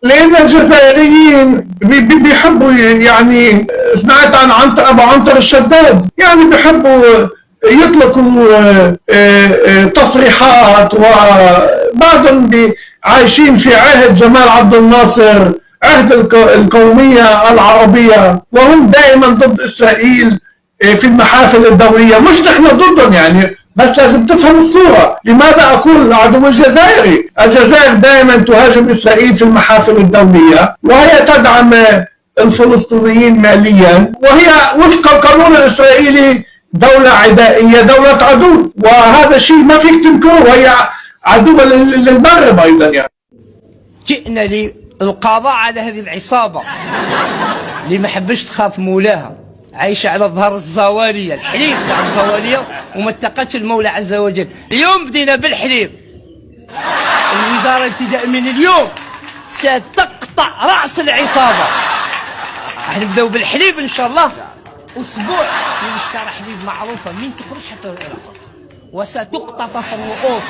لأن الجزائريين بيحبوا، يعني سمعت عن أبو عنتر الشداد، يعني بيحبوا يطلقوا تصريحات، وبعضهم عايشين في عهد جمال عبد الناصر، عهد القومية العربية، وهم دائما ضد إسرائيل في المحافل الدولية. مش نحن ضدهم يعني، بس لازم تفهم الصورة. لماذا أقول العدو الجزائري؟ الجزائر دائما تهاجم إسرائيل في المحافل الدولية، وهي تدعم الفلسطينيين ماليا، وهي وفق القانون الإسرائيلي دولة عدائية، دولة عدو، وهذا شيء ما فيك تنكره، وهي عدو للمغرب أيضا. يعني جئنا للقضاء على هذه العصابة اللي ما حبش تخاف مولاها، عايشة على ظهر الزوالية، الحليب تاع الزوالية، وما اتقتش المولى عز وجل. اليوم بدينا بالحليب، الوزارة ابتداء من اليوم ستقطع رأس العصابة. راح نبداو بالحليب إن شاء الله، أسبوع من شكارة حليب معروفة من تخرج حتى الآخر، وستقطع الرؤوس.